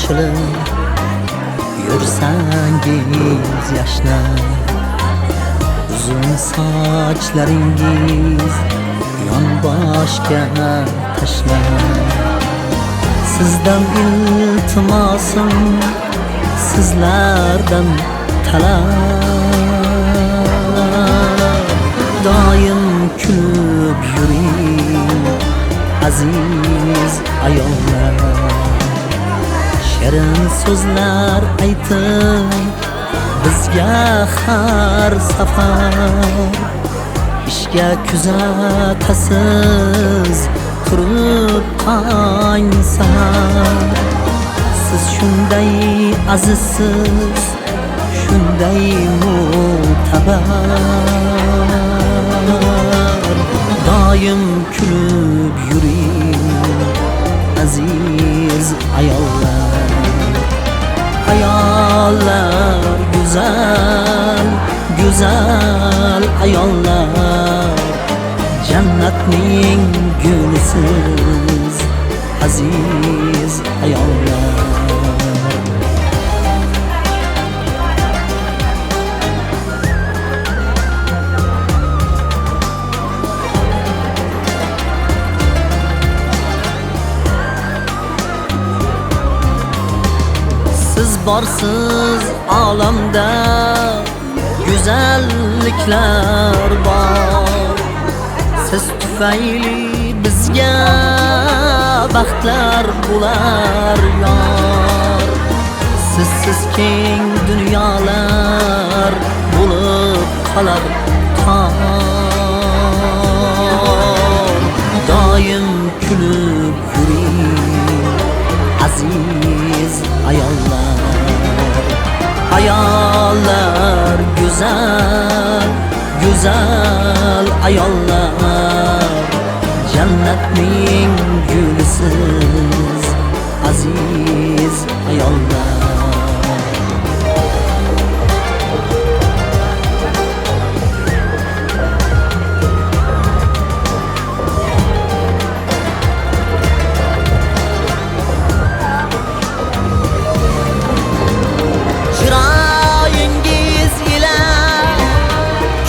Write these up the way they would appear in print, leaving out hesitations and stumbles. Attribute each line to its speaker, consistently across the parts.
Speaker 1: ochilib yursangiz yashnab, uzun sochlaringiz yonboshga tashlab, sizdan iltimosim, sizlardan talab, doim kulib yuring aziz ayollar, shirin so'zlar aytib bizga har safar, ishga kuzatasiz turib qon sahar. Siz shunday azizsiz, shunday mo'tabar, doim kulib yuring aziz ayollar. Ayollar güzel, güzel ayollar, jannatning gulisiz aziz ayollar. Siz borsiz olamda güzelliklar bor, siz tufayli bizga baxtlar bular yor. Sizsiz keng dunyolar bo'lib qolar tor, doim kulib yuring aziz ayollar. Ayollar güzel, güzel ayollar, jannatning gulisiz aziz ayollar. Chiroyingiz ila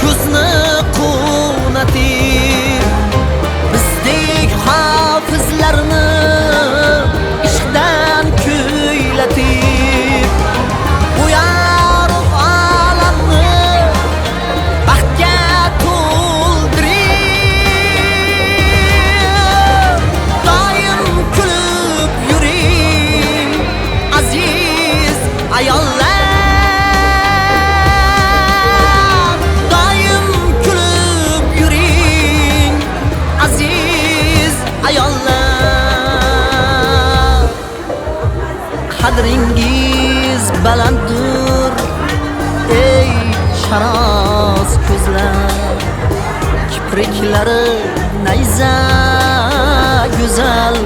Speaker 1: ko'zni quvnatib, bizdek hofizlarni ishqdan kuylatib, bu yorug' olamni baxtga to'ldirib, doim kulib yuring aziz ayollar. Qadringiz balanddir ey sharoz ko'zlar, kipriklari nayza go'zal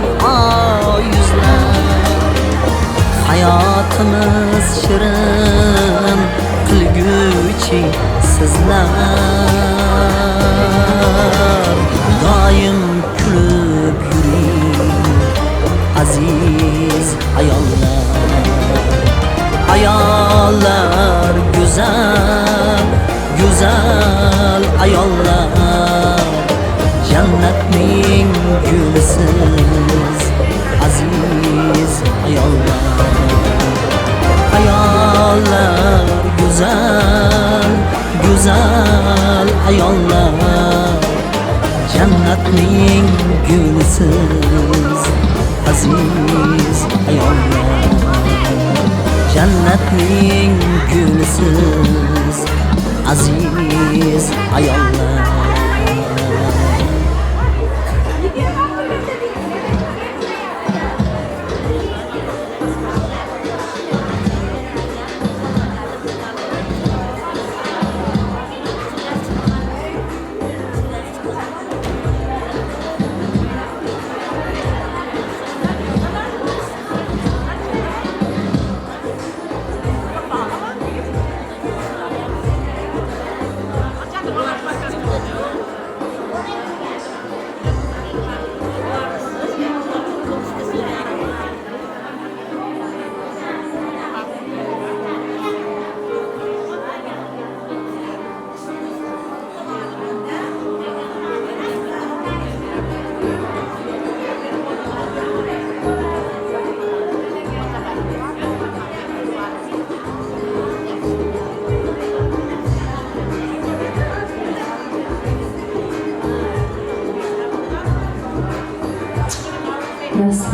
Speaker 1: yuzlar. Hayotimiz shirin qilguchi sizlar, doim kulib yuring aziz ayollar. Ayollar güzel, güzel ayollar, jannatning gulisiz aziz ayollar. Ayollar güzel, güzel ayollar, jannatning gulisiz aziz ayollar. Jannatning gulisiz aziz ayollar.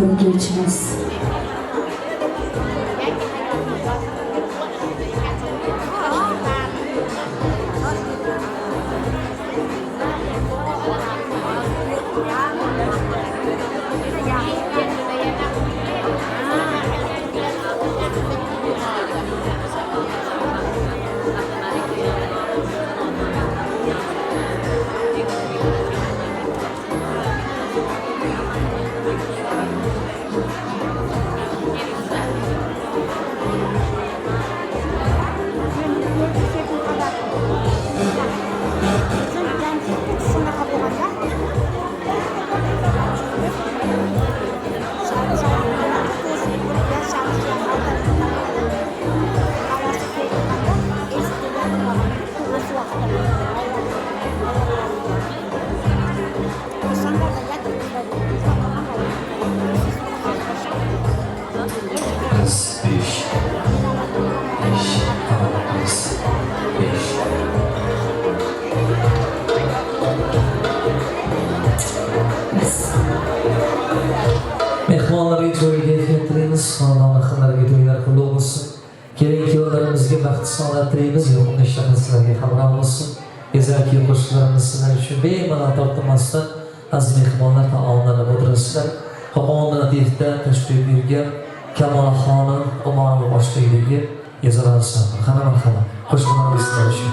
Speaker 2: to'yguvchimiz.
Speaker 3: Mehmonlarga to'yga keltiramiz, xonadonlarga to'ylar qutlug' bo'lsin. Keyingi yo'llarimizga baxt saodat tilaymiz, yo'qni ishlaringiz sizlarga qabul bo'lsin. Ezaki qo'shiqlarimiz sizlar uchun bemalol tortinmasdan aziz mehmonlar taomlanib o'tirasizlar. Qo'qon Latifda tashrif buyurgan Kamolaxonim Umarova boshlig'idagi Yezorasan. Hamma marhamat. Qo'shiqlarimiz sizlar uchun.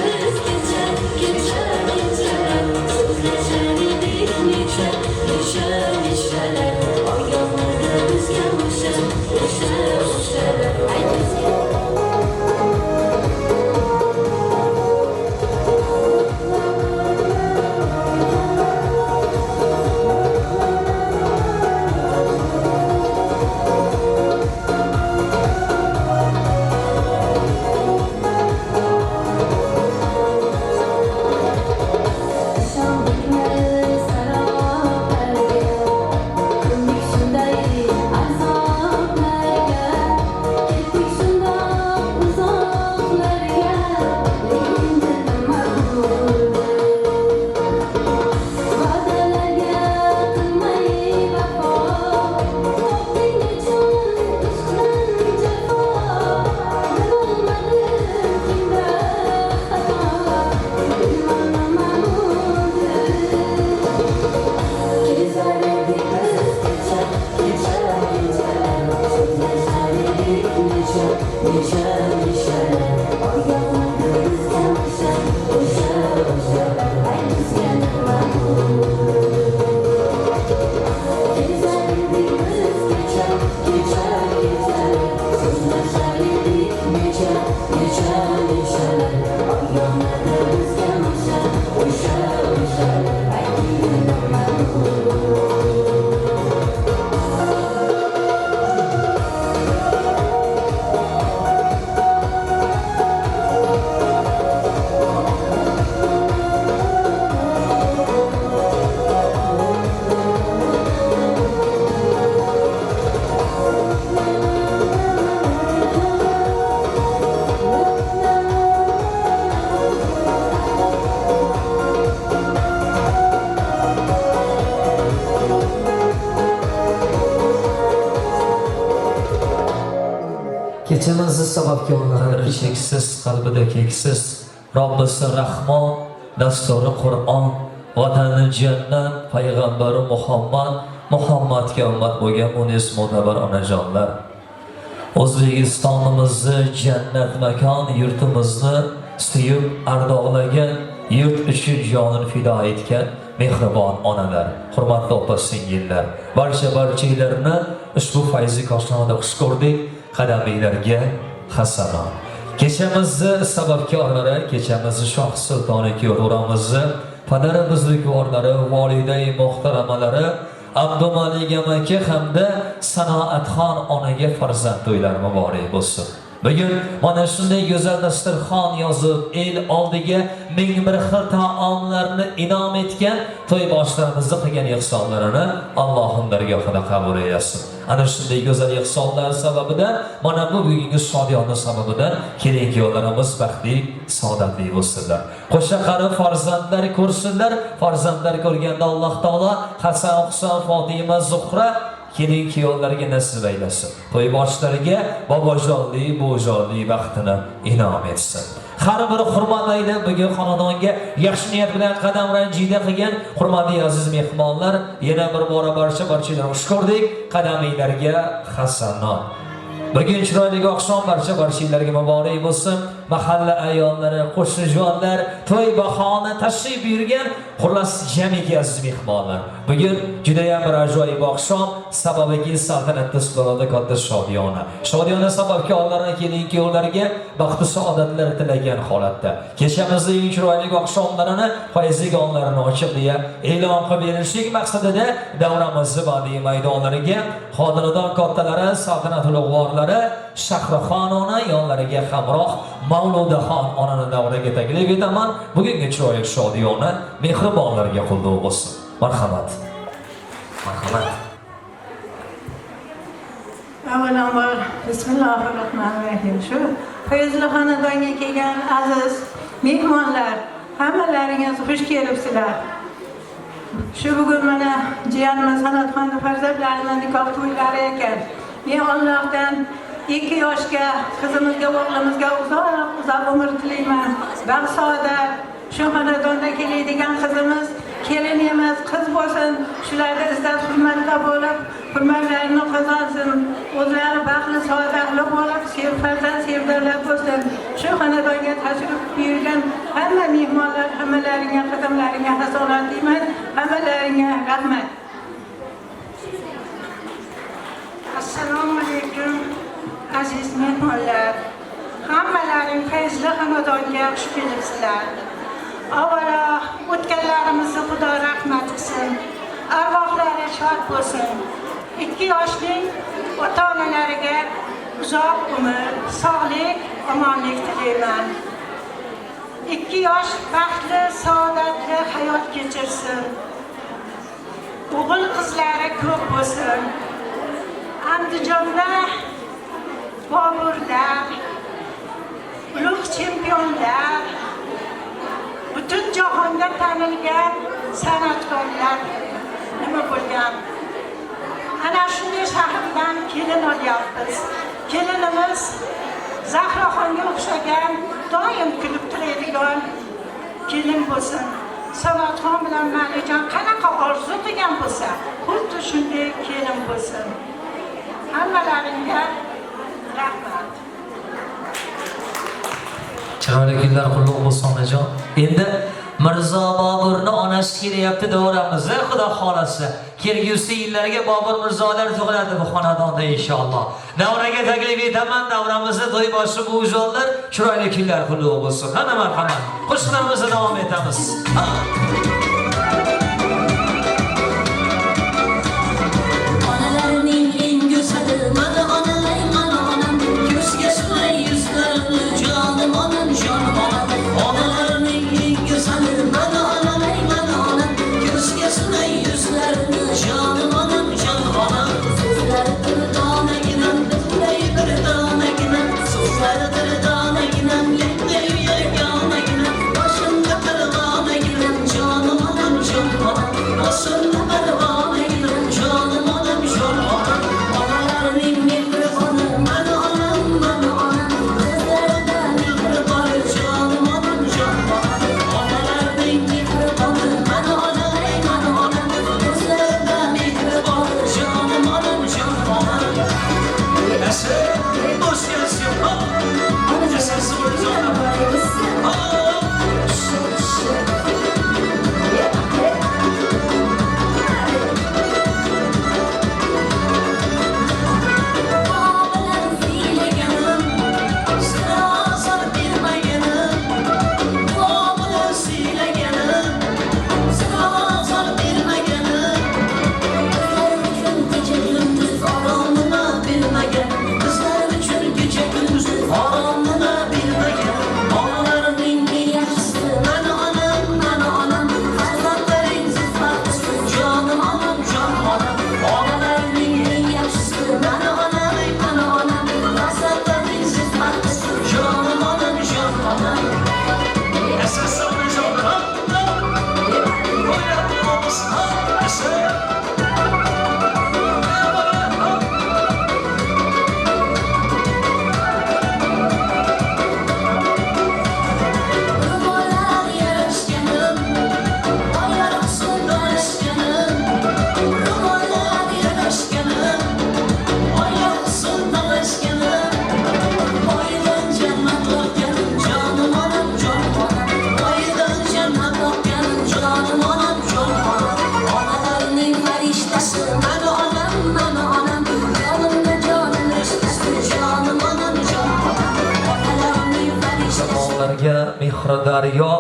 Speaker 4: Biz
Speaker 3: kechamizni sababkorlari cheksiz qalbida keksiz Robbisi Rahmon dasturi Qur'on vatani jannat payg'ambari Muhammadga ummat bo'lgan unis mo'tabar onajonlar O'zbekistonimizni jannat makon yurtimizni suyib ardoqlagan yurt uchun jonini fido etgan mehribon onalar, hurmatli opa-singillar, barchalarni ushbu fayzi koshonada xush ko'rdik. Qadaminglarga hasanot. Kechamizni sababkorlari, kechamizni shoh sultoni ko'ramizni, padarimizni ko'rlari, volidai muhtaramalari, Abdumalik amaki hamda Sanoatxon onaga farzand to'ylari muborak bo'lsin. Bugun mana shunday go'zal dasturxon yozib, el oldiga ming bir xil taomlarni inom etgan to'yboshlarimizni qilgan ihsonlarini Allohning dargohida qabul etsin. Ana shunday go'zal ihsonlar sababidan, mana bu bugungi shodiyona sababidan kelin-kuyovlarimiz baxtli, saodatli bo'lsinlar. Qo'sha qari farzandlar ko'rsinlar. Farzandlar ko'rganda Alloh taolo Hasan, Husan, Fatima, Zuhra kelin-kuyovlarga nasib aylasin. To'yboshlariga bobojonli, bo'jonli baxtini inom etsin. Har bir hurmat aylab bugun xonadonga yaxshi niyat bilan qadam ranjida qilgan hurmatli aziz mehmonlar, yana bir bora barchalarni xush ko'rdik. Qadaminglarga hasanot. Bugun chiroyli oqshom barchalarga muborak bo'lsin. Mahalla ayollari, qo'shnijonlar, to'y bahona tashrif buyurgan xullas jamiki aziz mehmonlar. Bugun juda ham bir ajoyib oqshom, sababiga saltanatli stolda katta shodiyona. Shodiyona sababkorlarga kelin-kuyovlarga baxti saodatlar tilagan holatda. Kechamizning eng chiroyli oqshomlarini, fayzli onlarini ochiqliya e'lon qilib berishlik maqsadida davramizning badiiy maydonlariga xodiradan kattalari, saltanatli ulug'vorlari, Shahraxon ona yonlariga hamroh Mavludaxon onani davraga taklif etaman. Bugungi chiroyli shodiyona mehribonlarga qulluq bo'lsin. Marhamat. Marhamat.
Speaker 2: Avvalambor Bismillahirrohmanirrohim. Shu fayzli xonadonga kelgan aziz mehmonlar, hammalaringiz xush kelibsizlar. Shu bugun mana jiyanimiz Sanatxon farzandlarini nikoh to'ylari ekan. Men Allohdan 2 yoshga qizimizga, o'g'limizga uzoq umr tilayman. Baxt saodat, shu xonadonda keladigan qizimiz kelin emas, qiz bo'lsin. Shularga izzat hurmatda bo'lib, hurmatlarini qozonsin. O'zlari baxtli, saodatli bo'lib, farzand sevdorlar bo'lsin. Shu xonadonga tashrif buyurgan hamma mehmonlar, hammalaringga qadamlaringga hasanot deyman. Hammalaringga rahmat. Assalomu alaykum. Aziz mehmonlar, hammalaring fayzli xonadonga xush kelibsizlar. Avvalo, o'tganlarimizni Xudo rahmat qilsin, arvohlari shod bo'lsin. 2 yoshning ota-onalariga uzoq umr, sog'lik, omonlik tilayman. 2 yosh baxtli, saodatli hayot kechirsin. O'g'il qizlari ko'p bo'lsin. Andijonda Boburlar, ulug' chempionlar, butun jahonda tanilgan san'atkorlar nima bo'lgan. Ana shunday shahardan kelin olyapmiz. Kelinimiz Zahraxonga o'xshagan, doim kulib turadigan kelin bo'lsin. San'atxon bilan Malijon qanaqa orzu qilgan bo'lsa, xuddi shunday kelin bo'lsin. Hammalaringga rahmat.
Speaker 3: Chiroyli kunlar qulluq bo'lsin onajon. Endi Mirzo Boburni onasi kelyapti davramizda, Xudo xolasa. Kelgusi yillarga Bobur Mirzolar tug'iladi bu xonadonda inshaalloh. Davraga taklif etaman, davramizda to'yboshi bujonlar, chiroyli kunlar qulluq bo'lsin. Qani marhamat. Qo'shiqlarimizni davom etamiz.
Speaker 4: John
Speaker 3: onalarga mehridaryo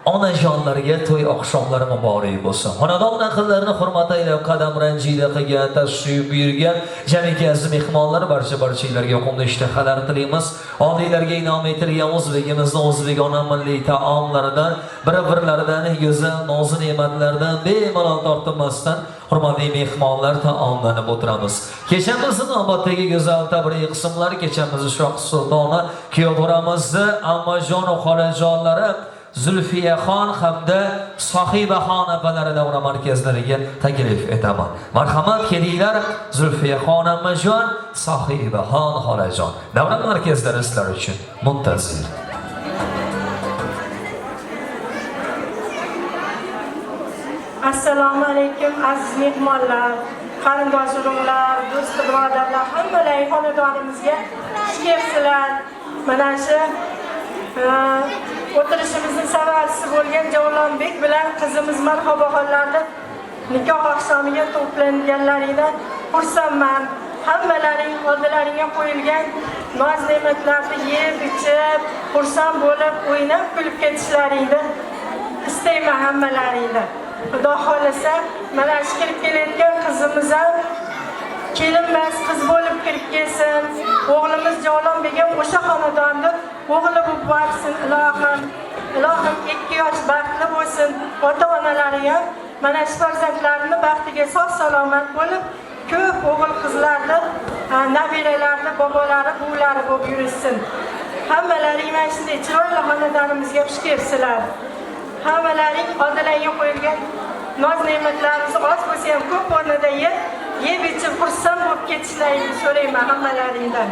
Speaker 3: onajonlarga to'y oqshomlari muborak bo'lsin. Xonadon naqllarini hurmat aylab qadam ranjida qilgan, tashrif buyurgan jamiki aziz mehmonlar barchalarga yoqimli ishtahalar tilaymiz. Oldinglarga inom etilgan o'zbegimizning o'zbegona milliy taomlaridan, bir-birlaridan go'zal noz ne'matlardan bemalol tortinmasdan hurmatli mehmonlar taomlanib o'tiramiz. Kechamizni navbatdagi go'zal tabriq qismlari, kechamizni shoh sultoni kuyovlarimizni ammajon va xolajonlari Zulfiyaxon hamda Sohibaxon apalari davra markazlariga taklif etaman. Marhamat kelinglar, Zulfiyaxon ammajon, Sohibaxon xolajon. Davra markazlari sizlar uchun muntazir.
Speaker 2: Assalomu alaykum aziz mehmonlar, qarindosh urug'lar, do'st birodarlar, hammalaring xonadonimizga xush kelibsizlar. Mana shu o'tirishimizning sababchisi bo'lgan Javlonbek bilan qizimiz marhaboxonlarda nikoh oqshomiga to'planganlaringdan xursandman. Hammalaring oldilaringga qo'yilgan noz ne'matlarni yeb, ichib, xursand bo'lib, o'ynab, kulib ketishlaringni istayman hammalaringni. Xudo xolasa, mana shu kirib kelayotgan qizimiz ham kelinmas qiz bo'lib kirib kelsin. O'g'limiz Javlonbek ham o'sha xonadonda o'g'li bo'lib borsin, ilohim. Ilohim 2 yosh baxtli bo'lsin. Ota-onalari ham mana shu farzandlarini baxtiga sog' salomat bo'lib, ko'p o'g'il qizlarni, nabiralarni, bobolari, buvilari bo'lib yurishsin. Hammalaring mana shunday chiroyli xonadonimizga xush kelibsizlar. Hammalaring oldilarga qo'yilgan noz ne'matlarimiz oz bo'lsa ham ko'p o'rnida yeb ichib xursand bo'lib ketishlaringni so'rayman hammalaringdan.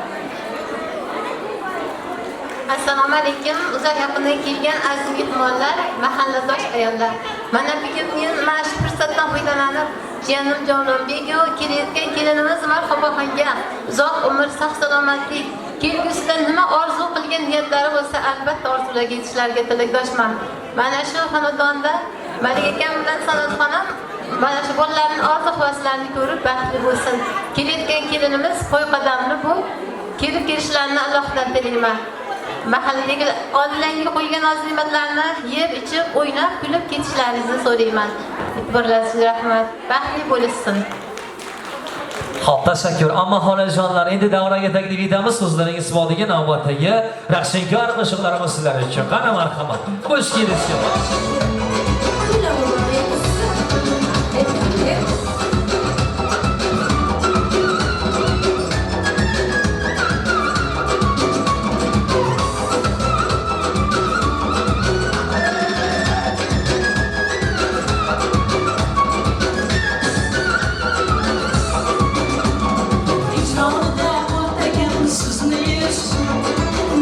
Speaker 4: Assalomu alaykum, uzoq yaqindan kelgan aziz mehmonlar, mahalladosh ayollar. Mana bugun men mana shu fursatdan foydalanib, jiyanim Javlonbek va kelayotgan kelinimiz Marhaboxonga uzoq umr, sog' salomatlik, kelgusida nima orzu qilgan niyatlari bo'lsa, albatta orzularga yetishlariga tilakdoshman. Mana shu xonadonda Malik akam bilan Sanat xonim mana shu bolalarning orzu-havaslarini ko'rib baxtli bo'lsin. Kelayotgan kelinimiz qo'y qadamli bu kelib kelishlarini Allohdan tilayman. Mahallaga oldingizga qo'ygan noz-ne'matlarni yeb, ichib, o'ynab, kulib ketishlaringizni so'rayman. E'tiborlaringizga rahmat. Baxtli bo'lishsin.
Speaker 3: Xo'p, tashakkur. Ammo xolajonlar, endi davraga taklif etamiz. So'zlaringiz isbodiga navbatdagi raqsinkor qo'shiqlarimiz sizlar uchun. Qani marhamat. Xush kelibsiz.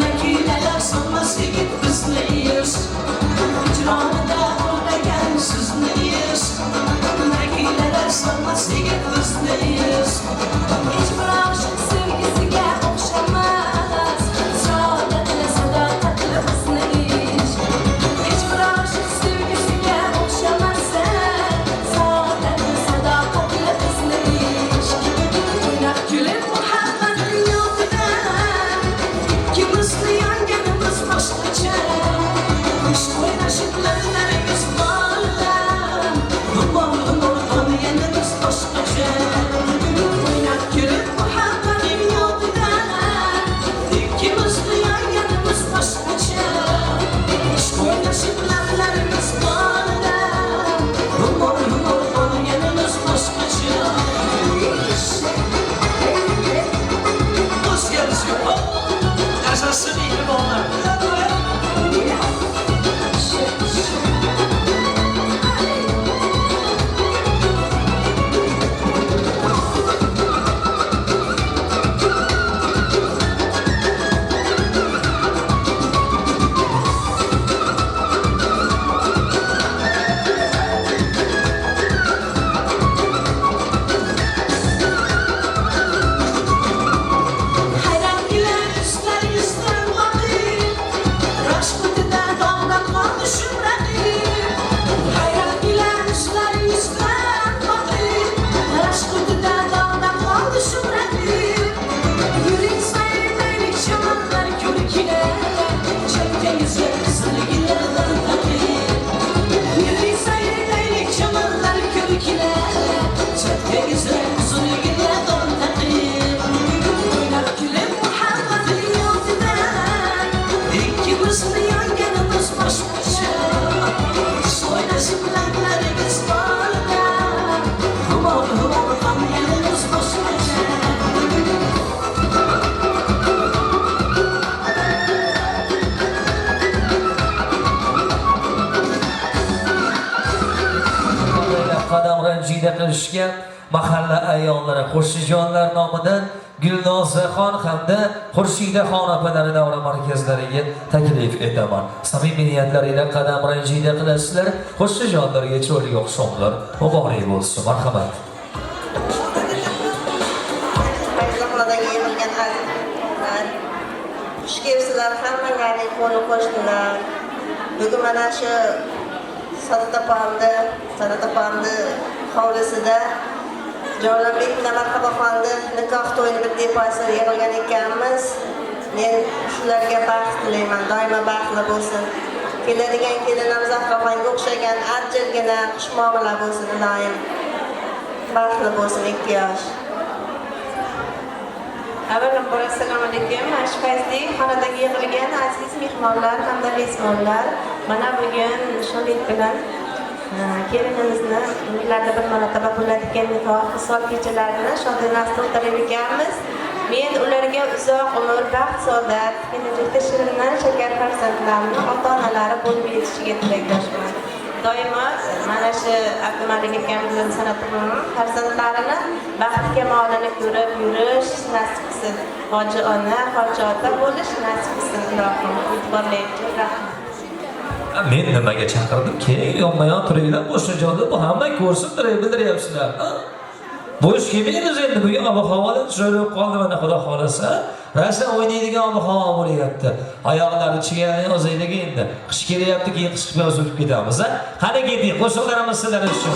Speaker 5: Nakiyələr sanmaz ki, bizləyir. İcranı da
Speaker 3: tayyorgarliklarni tushgan mahalla ayollari, qo'shnijonlar nomidan Gulnozaxon hamda Xurshida opalarni davra markazlariga taklif etaman. Samimiy niyatlaringizda qadam ranjida qilasizlar. Qo'shnijonlarga chiroyli oqshomlar muborak bo'lsin. Marhamat.
Speaker 5: Xush kelibsizlar hammalaring qo'ni qo'shnilar. Bugun mana shu Sadatopamni hovlisida Jonlabek Marhaboxonni nikoh to'yini bir depasida yig'ilgan ekanmiz. Men shularga baxt tilayman, doimo baxtli bo'lsin. Keladigan kelinimiz Zahroxonga o'xshagan ajilgina xushmuomala bo'lsin, iloyim. Baxtli bo'lsin 2 yosh.
Speaker 6: Avvalambor assalomu alaykum. Ashpazli xonadagi yig'ilgan aziz mehmonlar hamda mezbonlar, mana bugun nishonlik bilan kelinimizni yillarda bir marotaba bo'ladigan nikoh hisol kechalarini shodonasida o'tirib ekanmiz. Men ularga uzoq umr, baxt, saodat, kelajakda shirindan shakar farzandlarni ota-onalari bo'lib yetishiga tilakdoshman. Doimo mana shu Abdumalik akamizning san'atining farzandlarini baxt kamolini ko'rib yurish nasib qilsin. Hoji ona, hoji ota bo'lish nasib qilsin. Ilohim e'tiborlaychi rahmat.
Speaker 3: Men nimaga chaqirdim? Keling, yonma-yon turinglar, qo'shnijonlar bu hamma ko'rsin, bildiryapsizlar. Bo'sh kelmaymiz endi, bugun ob-havodan chiroyli qoldi mana Xudo xolasa. Rasm o'ynaydigan ob-havo bo'lyapti. Oyoqlarni chigarini o'zaylik endi. Qish kelyapti, keyin qish bilan o'tib ketamiz, ha? Qani keting, qo'shiqlarimiz sizlar uchun.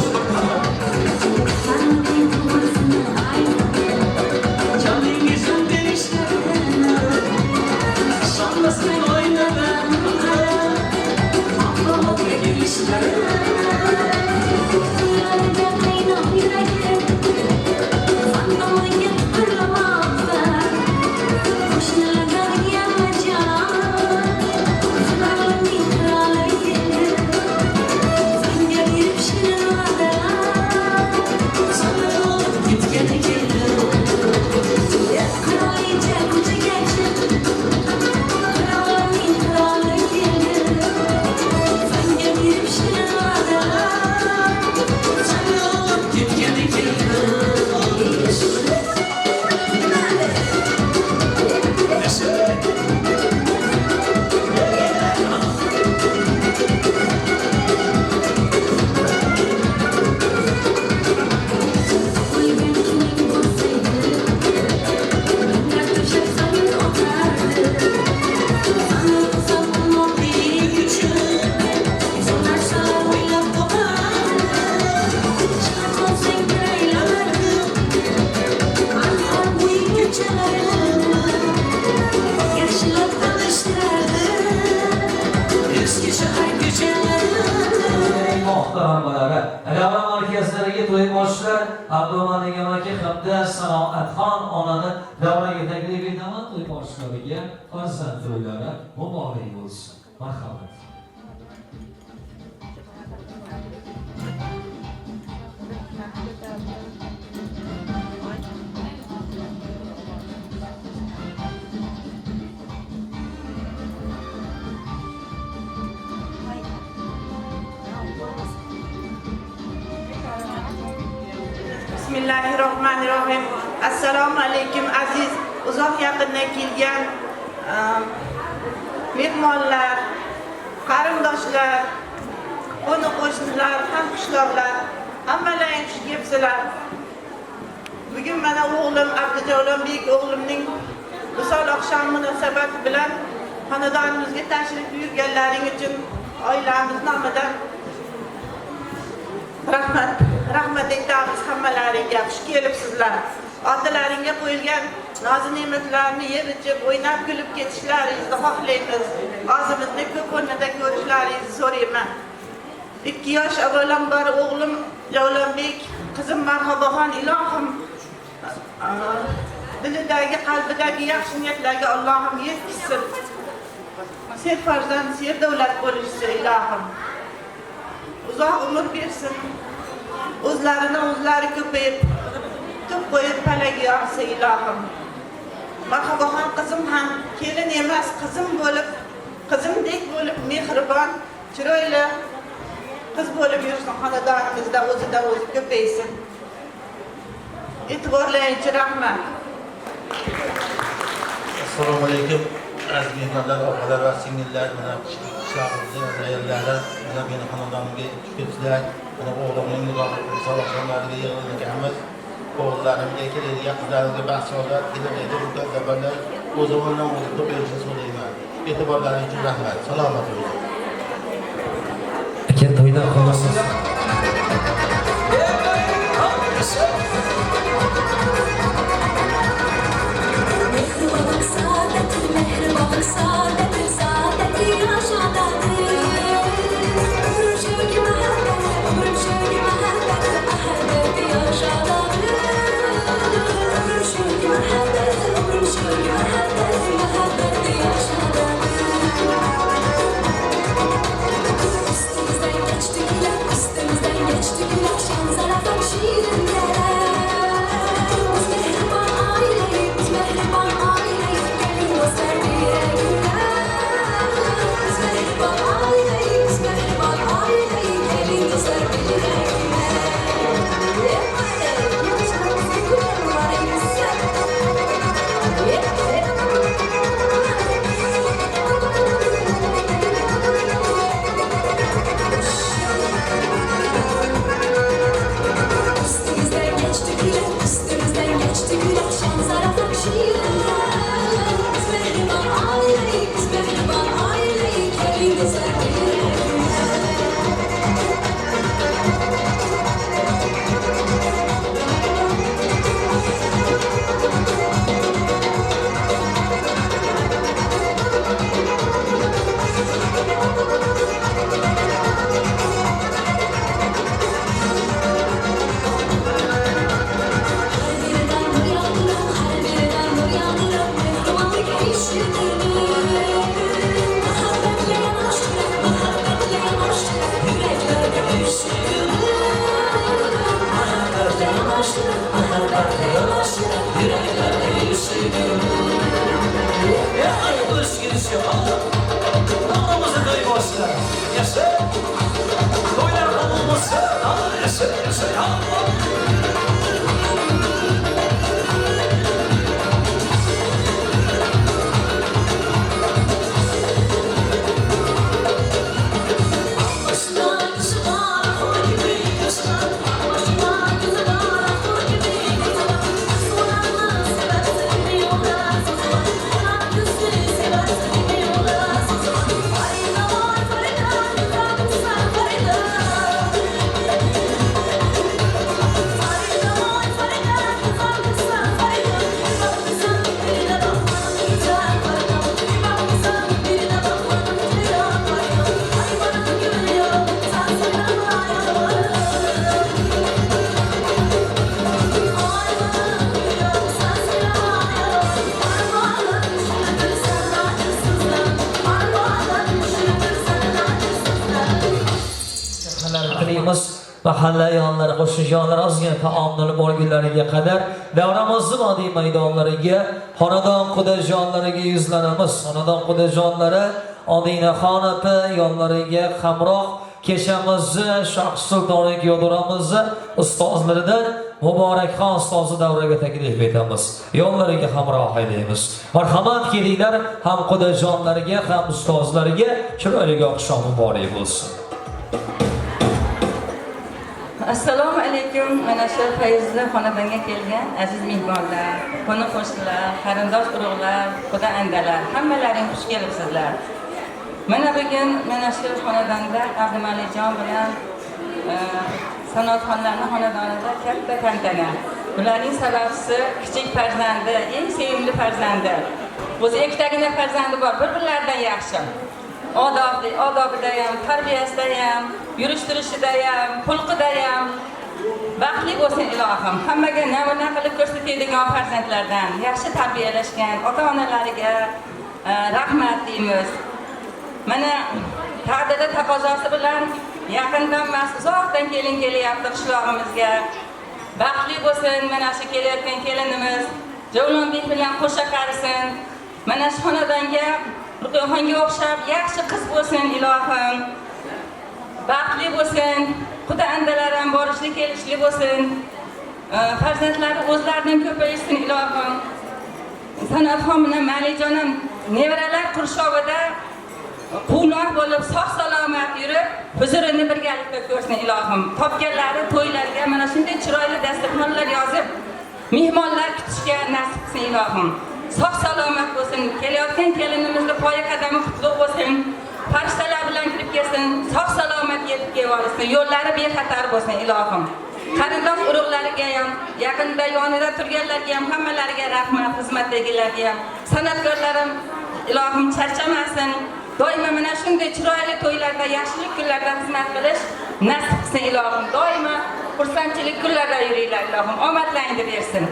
Speaker 3: Abdumalik amaki hamda Sanoatxon onani davraga taklif etaman. To'y boshlig'iga farzand to'ylari muborak bo'lsin. Marhamat.
Speaker 6: Bismillahirrahmanirrahim. Assalomu alaykum aziz uzoq yaqindan kelgan mehmonlar, qarindoshlar, qo'ni qo'shnilar, hamqishloqlar, hammalaring xush kelibsizlar. Bugun mana o'g'lim Abdujavlonbek o'g'limning visol oqshomi munosabati bilan xonadonimizga tashrif buyurganlaring uchun oilamiz nomidan rahmat aytamiz hammalaringga. Xush kelibsizlar. Otalaringga qo'yilgan nozi ne'matlarni yeb ichib, o'ynab kulib ketishlaringizni xohlaymiz. O'zimizni ko'p o'rnida ko'rishlaringizni so'rayman. 2 yosh avvalambor o'g'lim Javlonbek, qizim Marhaboxon, ilohim dilidagi, qalbidagi yaxshi niyatlarga Allohim yetkazsin. Ser farzand, ser davlat bo'lishsin ilohim. Uzoq umr bersin. O'zlari ko'payib, tub qo'yib palaga yorsa ilohim. Marhaboxon qizim ham kelin emas, qizimdek bo'lib mehribon, chiroyli qiz bo'lib yursin, xonadonimizda o'zidan o'zi ko'paysin.
Speaker 2: E'tiborlaringiz uchun rahmat.
Speaker 7: Assalomu alaykum. Aziz mehmonlar, opalar va singillar, mana qishloqimizda ayollarga, mana meni xonadonimga kelibsizlar. Mana o'g'limning salohlarimga yig'ilganmiz. O'g'illarimga keladigan qizlarimga baxshiyorlar, keladigan mukaddabalar o'z o'rnidan o'zi ko'p berishini so'rayman. E'tiborlaringiz uchun rahmat. Salomat bo'ling.
Speaker 3: Aka to'yda qolasiz. Mahalla yonlari, qo'shnijonlar ozgina taomlanib olgunlariga qadar davramizning odiy maydonlariga, xonadon qudajonlariga yuzlanamiz. Xonadon qudajonlari odinaxon opa yonlariga hamroh kechamizni Shoh Sulton Yoduramizni ustozlaridan Muborakxon ustozni davraga taklif etamiz. Yonlariga hamroh aylaymiz. Marhamat kelinglar, ham qudajonlarga, ham ustozlarga chiroyli oqshom muborak bo'lsin.
Speaker 8: Assalomu alaykum. Mana shu fayzli xonadonga kelgan aziz mehmonlar, qo'ni qo'shnilar, qarindosh urug'lar, xudo andalar, hammalaring xush kelibsizlar. Mana bugun mana shu xonadonda Abdumalijon bilan San'atxonlarning xonadonida katta tantana. Ularning sababchisi kichik farzandi, eng sevimli farzandi. O'zi ikkitagina farzandi bor, bir-birlaridan yaxshi. Odobida ham, tarbiyasida ham, yurish-turishida ham, xulqida ham baxtli bo'lsin ilohim. Hammaga namuna qilib ko'rsatadigan farzandlardan, yaxshi tarbiyalashgan ota-onalariga rahmat deymiz. Mana taqdiri taqozosi bilan yaqindan emas, uzoqdan kelin kelyapti qishlog'imizga. Baxtli bo'lsin mana shu kelayotgan kelinimiz. Javlonbek bilan qo'sha qarisin. Mana shu xonadonga Ruhonga o'xshab yaxshi qiz bo'lsin ilohim. Baxtli bo'lsin, xudo andalar ham borishli kelishli bo'lsin. farzandlari o'zlaridan ko'paysin ilohim. San'atxon bilan Malijonim nevaralar qurshovida quvnoq bo'lib, sog' salomat yurib, huzurini birgalikda ko'rsin ilohim. Topganlari to'ylarga mana shunday chiroyli dasturxonlar yozib, mehmonlar kutishga nasib qilsin ilohim. Sog' salomat bo'lsin. Kelayotgan kelinimizni poya qadami qutlug' bo'lsin. Farishtalar bilan kirib kelsin. Sog' salomat yetib kelib olsin. Yo'llari bexatar bo'lsin ilohim. Qarindosh urug'lariga ham, yaqinda yonida turganlarga ham, hammalariga rahmat, xizmatdagilarga ham, san'atkorlarim ilohim charchamasin. Doimo mana shunday chiroyli to'ylarda, yaxshilik kunlarda xizmat qilish nasib qilsin ilohim. Doimo xursandchilik kunlarda yuringlar ilohim. Omadlaringni bersin.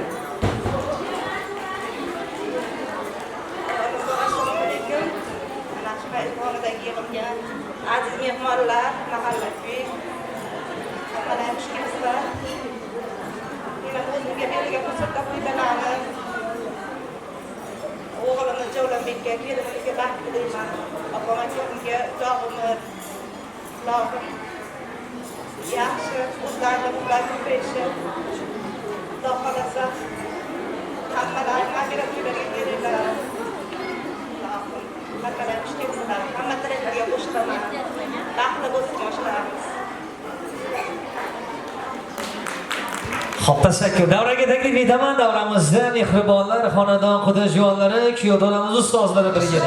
Speaker 6: Aziz mehmonlar, mahalladosh, hammalar xush kelibsizlar. Meni o'zimga berilgan fursatda foydalanib, o'g'limni Javlonbekka, kelinimga baxt tilayman. Opam akamga uzoq umr, ilohim yaxshi o'zlarini ular ko'payishi, Xudo xolasa hammalarni operatsiyalarga beringlar. Hammalar xush kelibsizlar. Hamma tilaklarga qo'shilaman. Baxtli bo'lsin yoshlarimiz.
Speaker 3: Xo'p, tashakkur. Davraga taklif etaman. Davramizda mehribonlar, xonadon qudajiyonlari, kuyovlarimiz, ustozlari birga.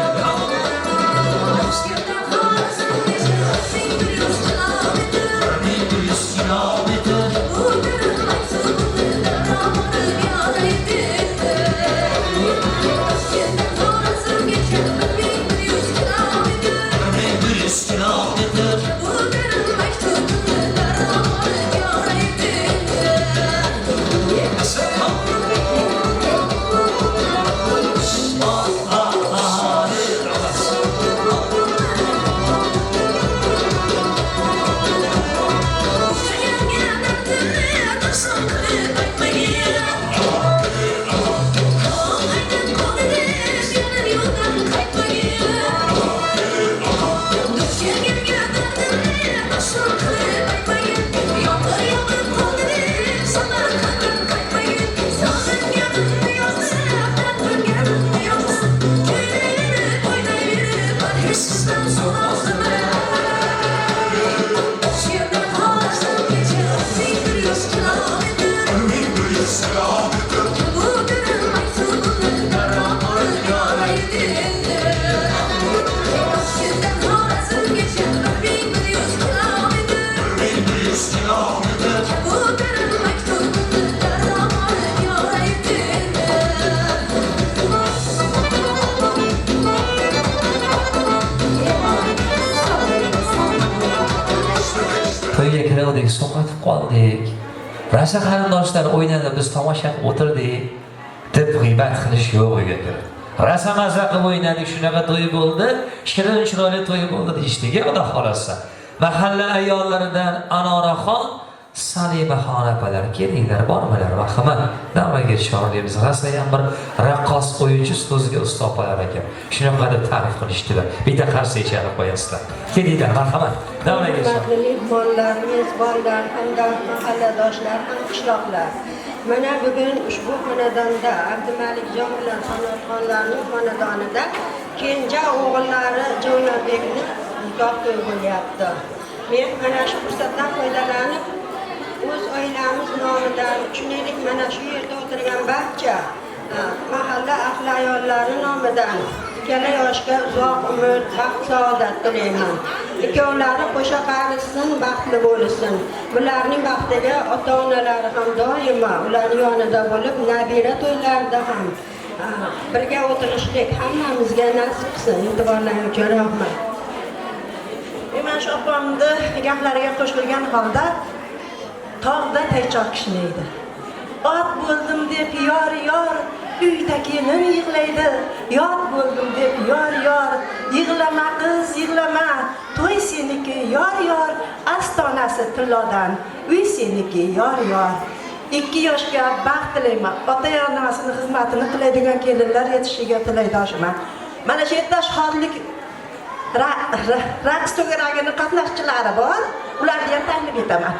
Speaker 3: To'yga kirdik, so'qatib qoldik. Rasha qarindoshlar o'ynadi, biz tomosha qilib o'tirdik deb g'iybat qilish yo'q uyga kirib. Rasha maza qilib o'ynadik, shunaqa to'y bo'ldi, shirin chiroyli to'y bo'ldi deyishdik, Xudo xolasa. Mahalla ayollaridan Anoraxon, Salimaxon opalar kelinglar, bormalar marhamat. Namaga chorlaymiz. Rasha ham bir raqqos o'yinchi so'zga usta opalar ekan. Shunaqa deb ta'rif qilishdilar. Bitta qarshi icharib qo'yasizlar. Kelinglar, marhamat. Namaga chor.
Speaker 5: Mehmonlar, mezbonlar, hamda mahalladoshlar, qishloqlar. Mana bugun ushbu xonadonda Abdumalikjon bilan San'atxonlarning xonadonida kenja o'g'illari Javlonbekni nikoh to'yi bo'lyapti. Men mana shu fursatdan foydalanib o'z oilamiz nomidan, shuningdek mana shu yerda o'tirgan barcha mahalla ahli ayollari nomidan ikkala yoshga uzoq umr, baxt, saodat tilayman. Ikkovlari qo'sha qarishsin, baxtli bo'lsin. Bularning baxtiga ota-onalari ham doimo ularning yonida bo'lib, nabira to'ylarida ham birga o'tirishlik hammamizga nasib qilsin. E'tiborlaringiz uchun rahmat.
Speaker 6: Men shu opamni gaplariga qo'shilgan holda tog'da taychoq kishlaydi. Ot bo'ldim deb yor uyda kelin yig'laydi. Yot bo'ldim deb yor yig'lama qiz yig'lama. To'y seniki yor astonasi tillodan. Uy seniki yor 2 yoshga baxt tilayman. Ota-onasining xizmatini qiladigan kelinlar yetishiga tilaydoshman. Mana shu yerda shodlik raqs to'garagini qatnashchilari bor. Ularga ham taklif etaman.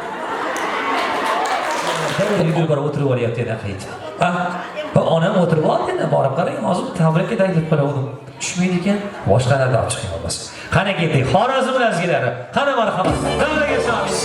Speaker 3: Yürü bara oturup olayapti edi qayt. Ha? Bu onam oturup oldi endi, borib qarang, hozir tabrik etaylik deb qo'ydim. Tushmaydi ekan, boshqa narsa olib chiqing olmasa. Qani ketdik, Xorazm nazgilari. Qani marhamat. Davraga solamiz.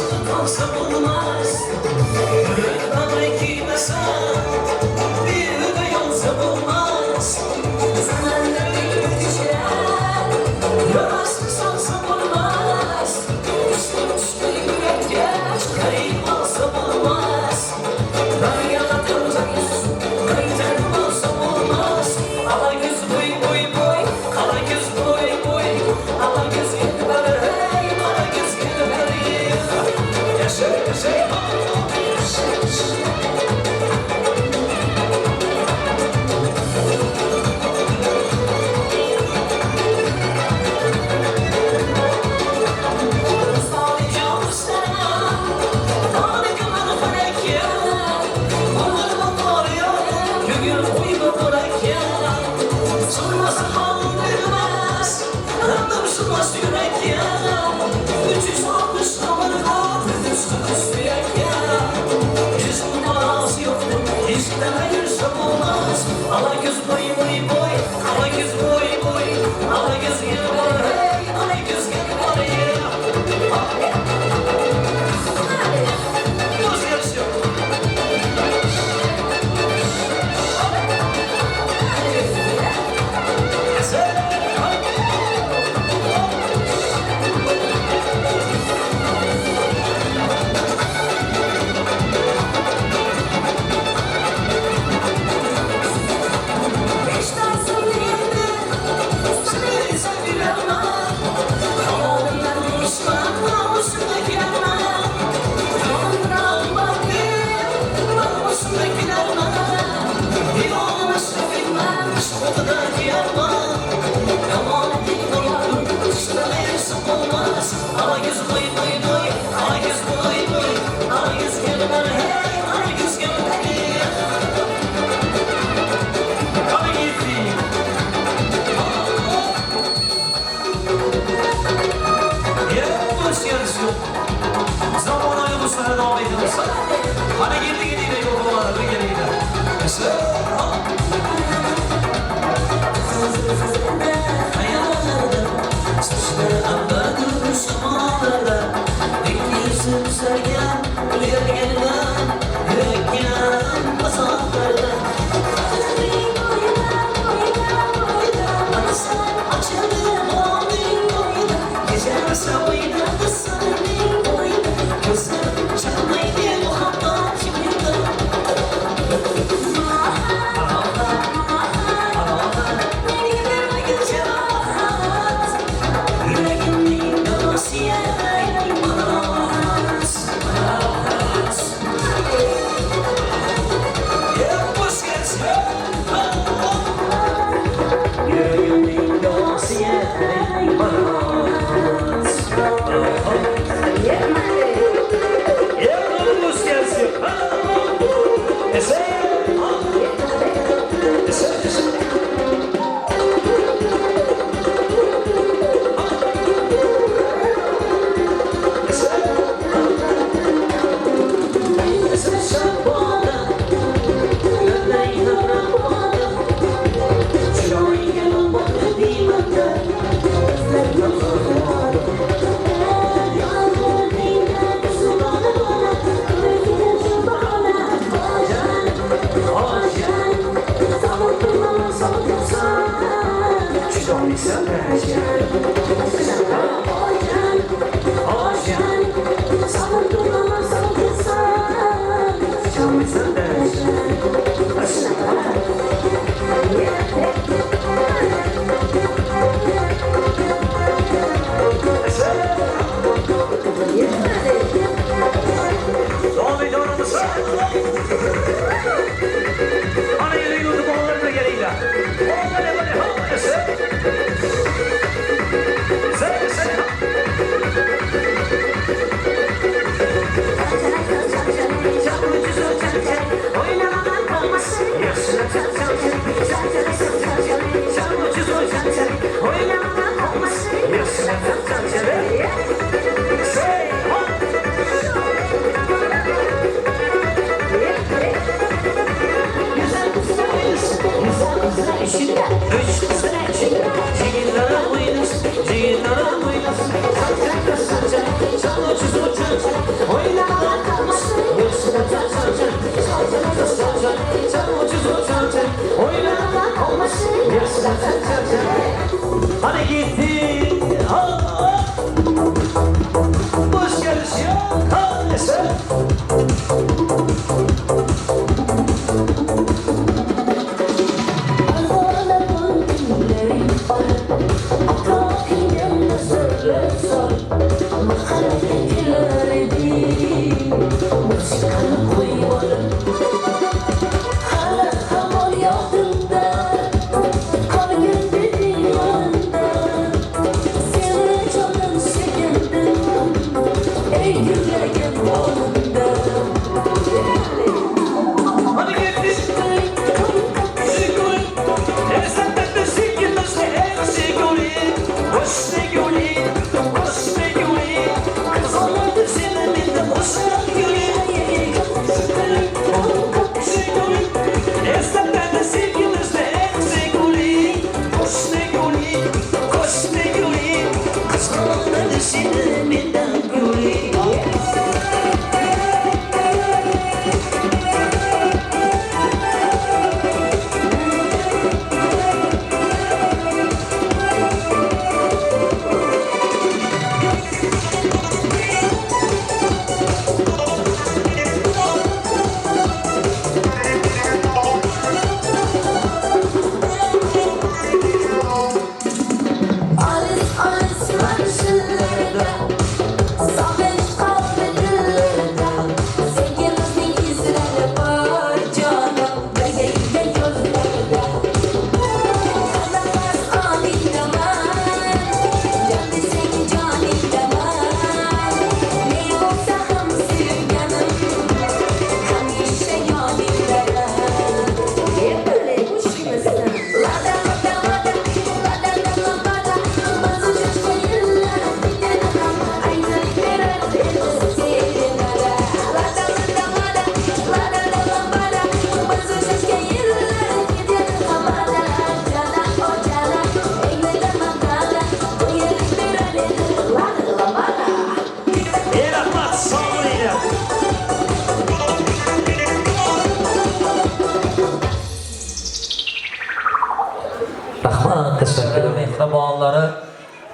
Speaker 3: Hadi gitti. Hoş geldin ya. Hadi sen. Teşekkür mehribanları,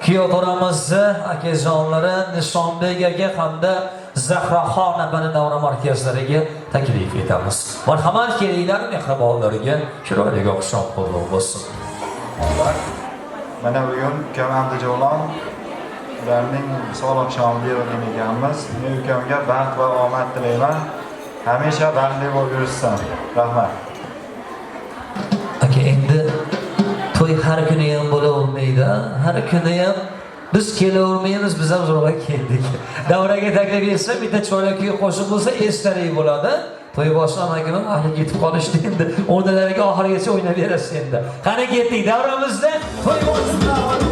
Speaker 3: kuyovlarimizni, akajonlari Nishonbek aka hamda Zahraxon opani davra markazlariga taklif etamiz. Marhamat kelinglar mehribonlariga, chiroyli oqshom qutlug' bo'lsin.
Speaker 9: Mana bugun ukam Abdujalon ularning sog'lom oqshomini bergan ekanmiz. Men ukamga baxt va omad tilayman. Hamisha baxtli bo'lib yursin. Rahmat.
Speaker 3: Aka, endi to'y har kuni ham bo'lavermaydi. Har kuni ham biz kelavermaymiz, biz ham zo'rg'a keldik. Davraga taklif etsa, bitta choynak kuy qo'shiq bo'lsa esdalik bo'ladi. To'y boshlamagan ahli ketib qolishdi endi. O'rnalariga oxirigacha o'ynab berasiz endi. Qani ketdik davramizda to'y boshlandi.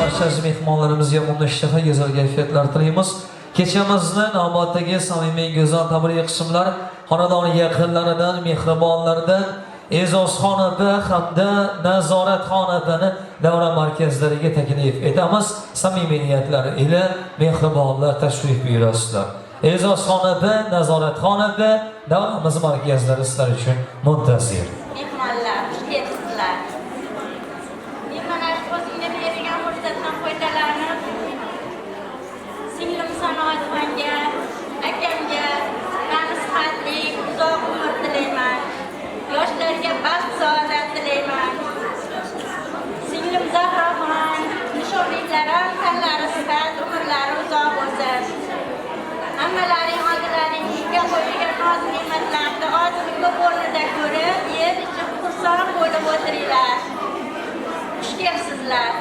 Speaker 3: barchasi mehmonlarimizga munoshaha go'zal kayfiyatlar tilaymiz. Kechamizni navbatdagi samimiy go'zal tabriq qismlar xonadon yaqinlaridan, mehribonlaridan, E'zozxonada hamda nazoratxonadani davra markazlariga taklif etamiz. Samimiy niyatlar ila mehribonlar tashrif buyurasizlar. E'zozxonada, nazoratxonada davramiz markazlari sizlar uchun muntazir.
Speaker 10: Mehmonlar, xush kelibsizlar. Mehmonlar o'zingga berilgan fursatdan foydalanib, singlim Sanoatxonga, akamga nasihatli, uzoq umr tilayman. Yoshlarga baxt, saodat tilayman. Singlim Zahroxon, nishonliklari, tanlari sifat, umrlari uzoq bo'lsin. Hammalaring oldilariga qo'yilgan noz-ne'matlarni ozmi ko'p o'rnida ko'rib, yer ichib xursand bo'lib o'tiringlar. Xush kelibsizlar.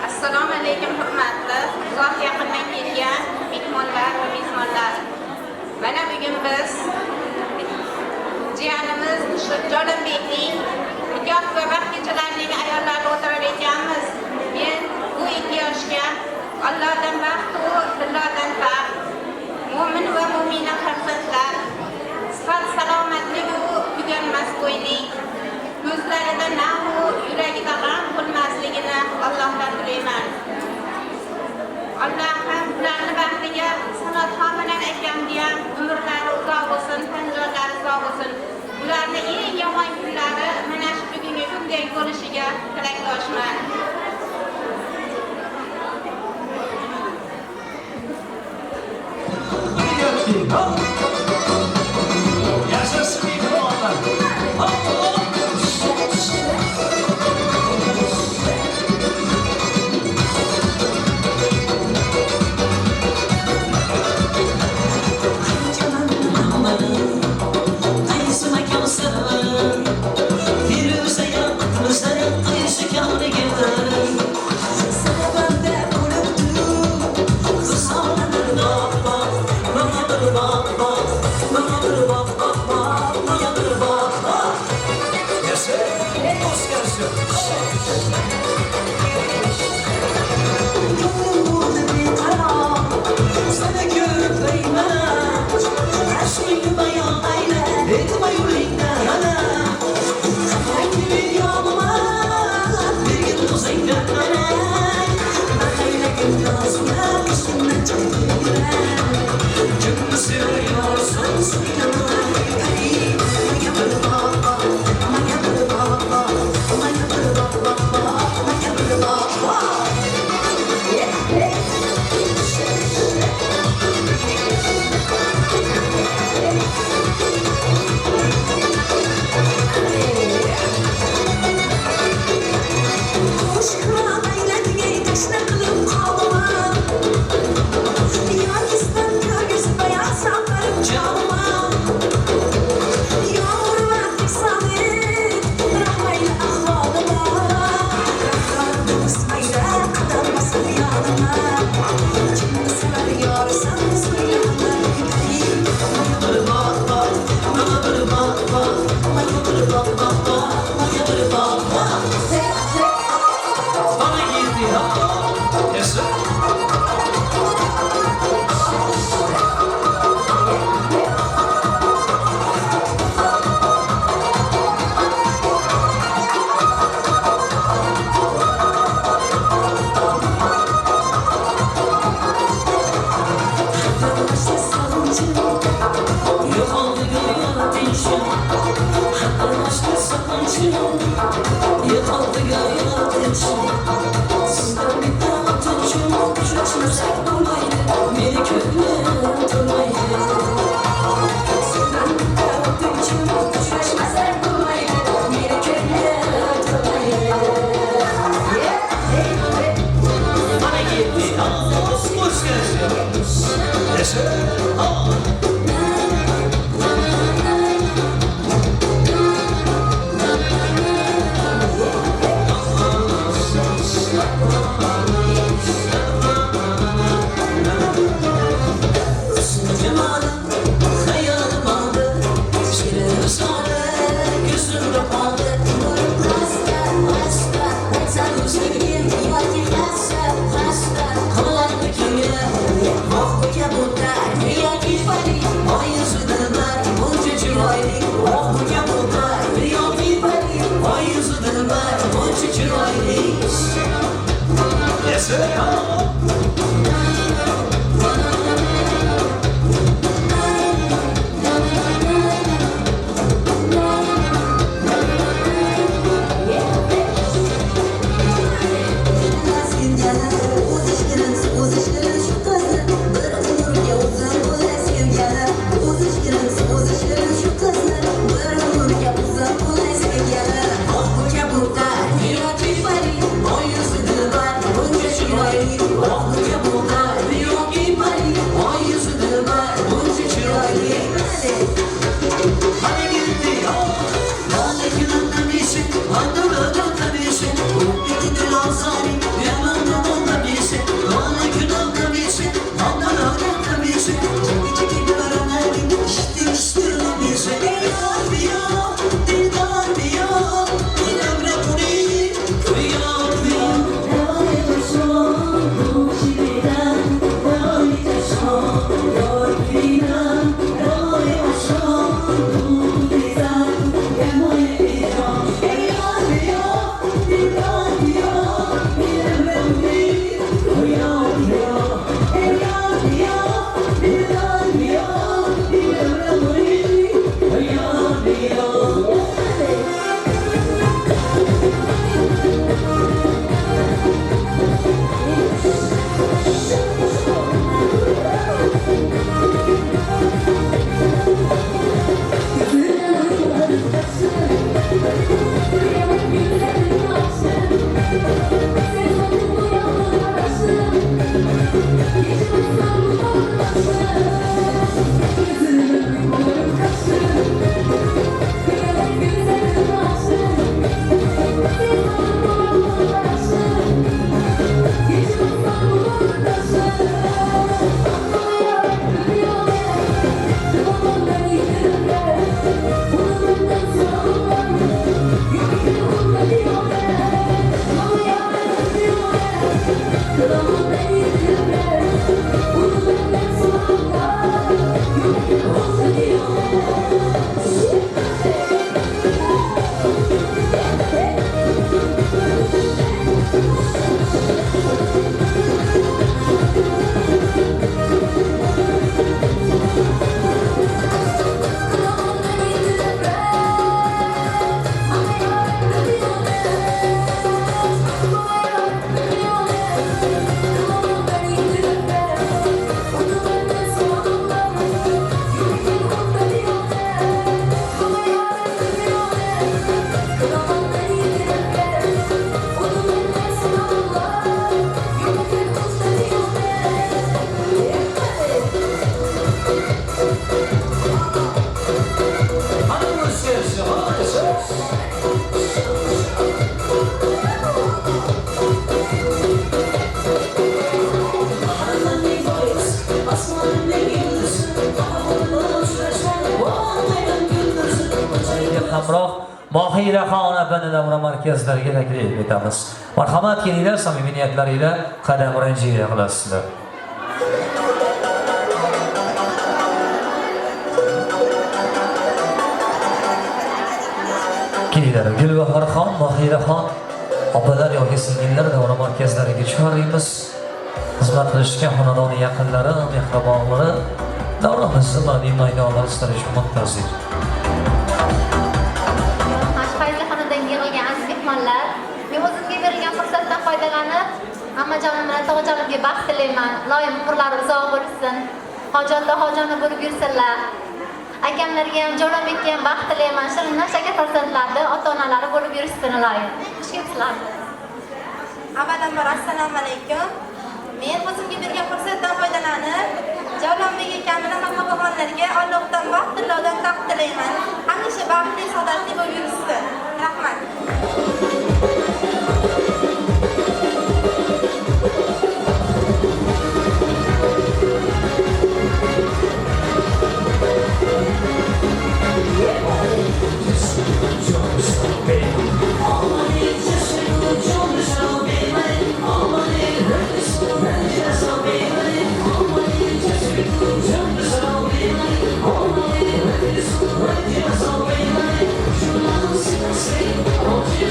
Speaker 4: Assalomu alaykum hurmatli uzoq yaqindan kelgan mehmonlar va mezmonlar. Mana bugun biz jiyanimiz Nishonjonbekning nikoh va vaqt kechalarining ayollarida o'tirar ekanmiz. Men bu 2 yoshga Allohdan vaqt va Allohdan vaqt, mo'min va mo'mina farzandlar, sifat salomatlik va tuganmas bo'ylik, ko'zlarida nam va yuragida g'am bo'lmasligini Allohdan tilayman. Allah ham ularni baxtiga Sanoatxon bilan akamga ham umrlari uzoq bo'lsin, tanjollari uzoq bo'lsin. Ularni eng yomon kunlari mana shu bugungi kundek bo'lishiga tilakdoshman.
Speaker 3: hamroh Mohira xonadoni davra markazlariga taklif etamiz. Marhamat kelinglar, samimiy niyatlaringizla qadam ranjiya qilasizlar. Kelinglar, Gulbahorxon, Mohiraxon opalar yoki singillar davra markazlariga chorlaymiz. Xizmat qilishga xonadoni yaqinlari, mehribonlari davramizni ma'naviy maydonlar istarish muntazir.
Speaker 4: Men o'zimga berilgan fursatdan foydalanib, ammajonim bilan tog'ajonimga baxt tilayman. Loyim umrlari uzoq bo'lsin. Hojatda hojoni bo'lib yursinlar. Akamlarga ham, Jalolbekka ham baxt tilayman. Shirinlar shakar farzandlarni ota-onalari bo'lib yursin loyim. Xush kelibsizlar.
Speaker 6: Avvalambor assalomu alaykum. Men o'zimga bergan fursatdan foydalanib, Jalolbek akamni mahbubaxonlarga Allohdan baxt tilovdan taqdir tilayman. Hamisha baxtli, saodatli bo'lib yursin. Rahmat.
Speaker 3: Oh,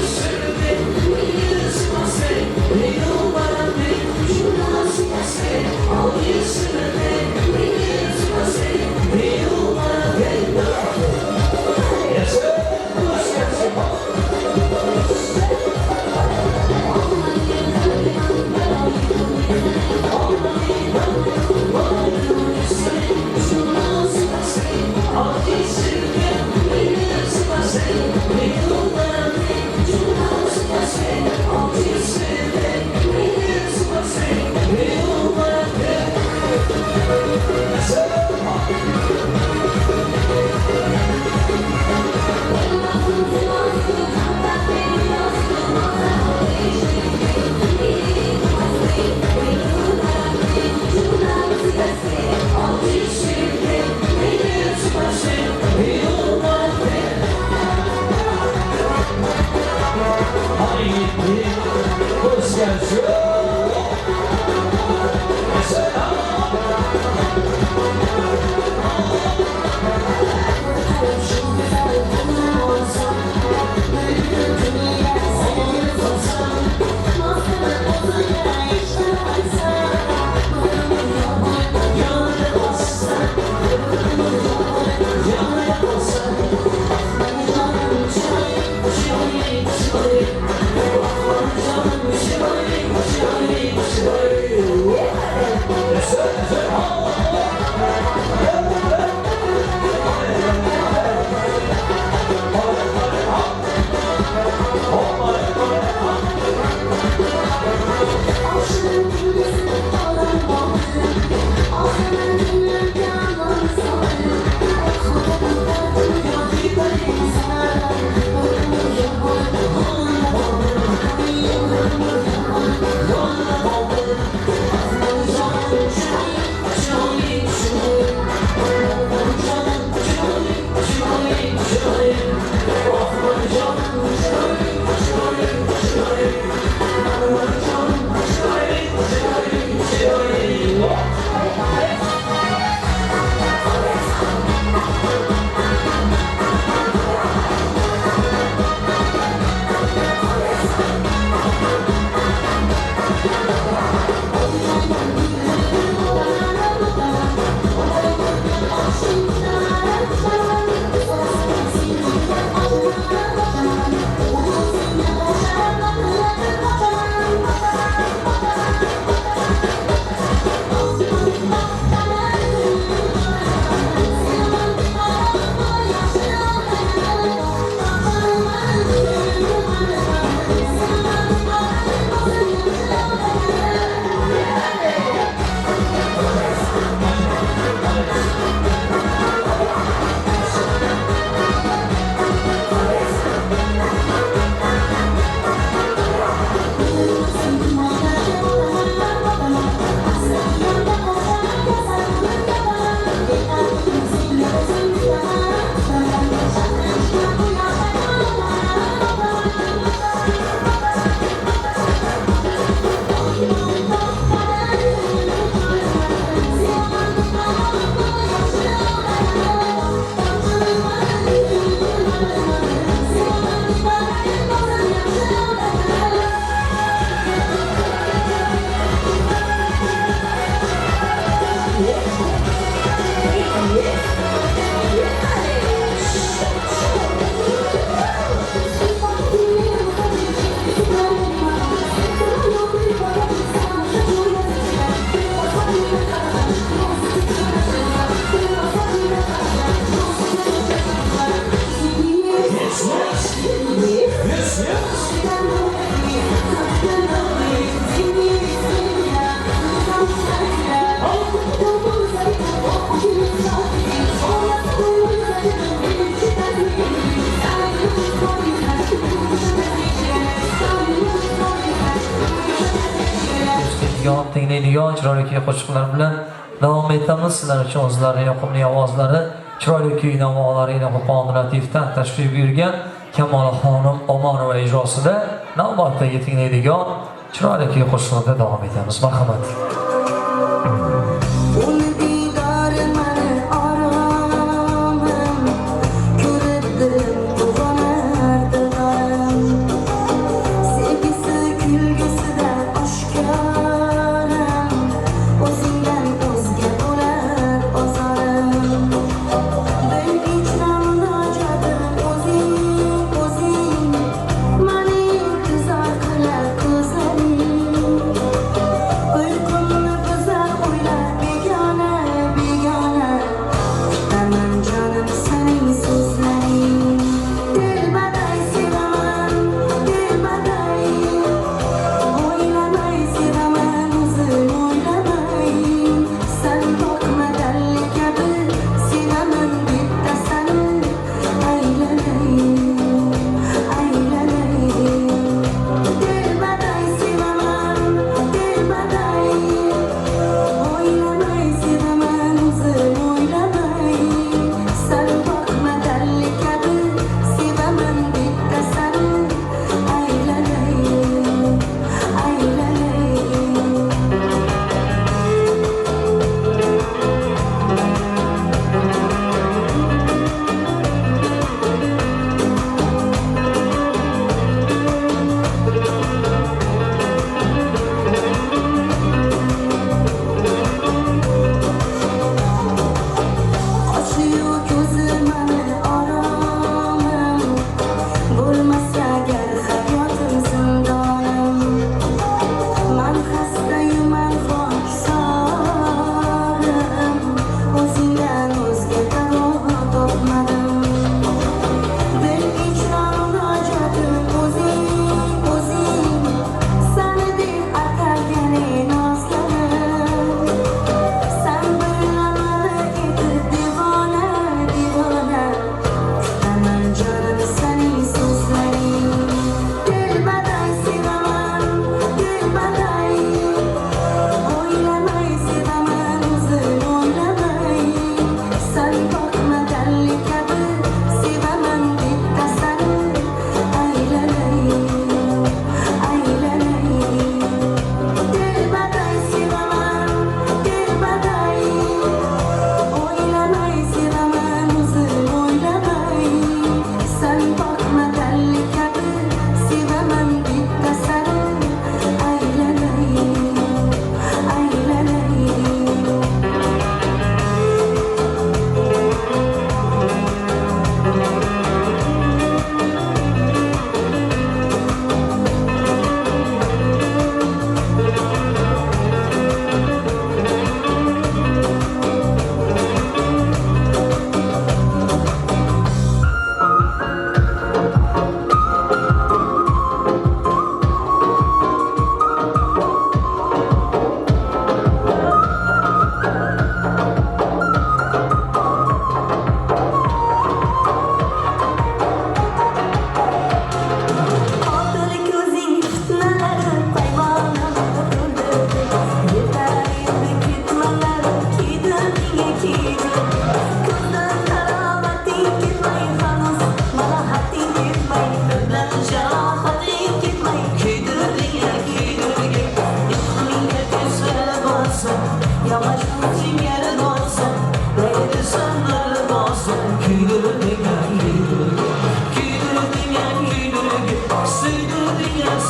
Speaker 3: tinglaydigan chiroyli qo'shiqlar bilan davom etamiz. Sizlar uchun o'zlarining yoqimli ovozlari, chiroyli kuy namolar ila Qo'qon Latifdan tashrif buyurgan Kamolxonim Omonova ijrosida navbatdagi tinglaydigan chiroyli kuy qo'shiqlarda davom etamiz. Marhamat.
Speaker 11: Uykum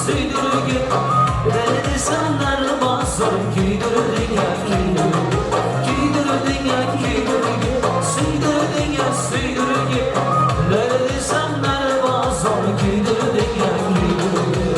Speaker 3: süydürge Leyli senler basar Küydürdün ya küydürge Küydürdün ya küydürge Süydürdün ya süydürge Leyli senler basar Küydürdün ya küydürge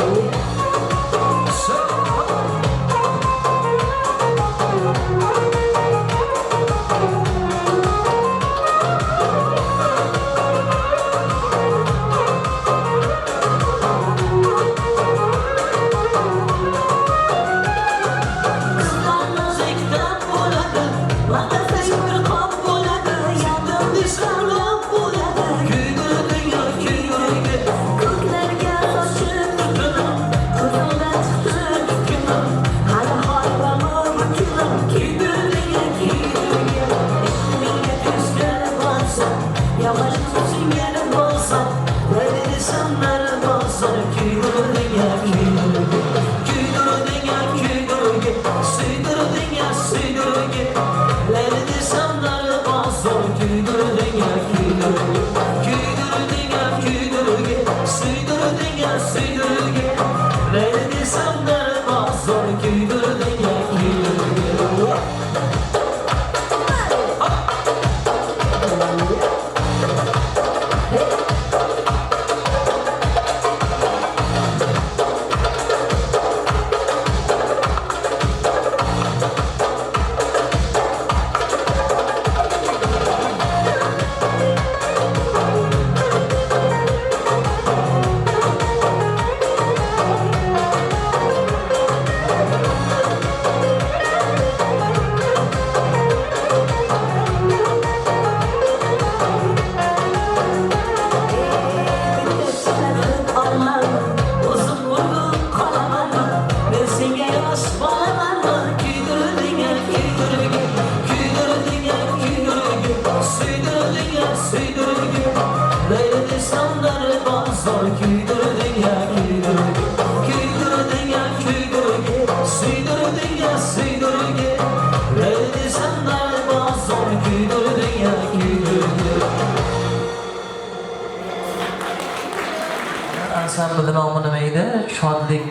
Speaker 3: Ansambl nomi nima edi? Shodlik.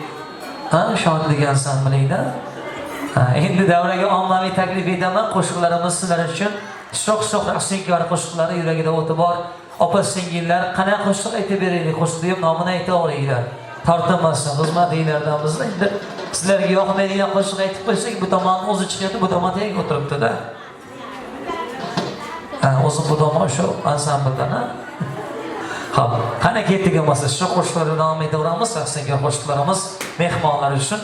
Speaker 3: Ha, shodlik ansambli edi. Endi davraga ommaviy taklif etaman. Qo'shiqlarimiz sizlar uchun sho'x-sho'x raqsinkor qo'shiqlari yuragida o'ti bor. Opa singillar qana qo'shiq aytib beraylik, qo'shiq deb nomini ayta olinglar. Tortinmasdan xizmatinglardanmiz. Endi sizlarga yoqmaydigan qo'shiq aytib qo'ysak, bu tomon o'zi chiqadi, bu tomon teng o'tiribdi-da. O'zi bu tomon shu ansambldan, ha? Xo'p, qana ketdik bo'lmasa shu qo'shiqlarni davom etaveramiz. Raqsinkor qo'shiqlarimiz mehmonlar uchun.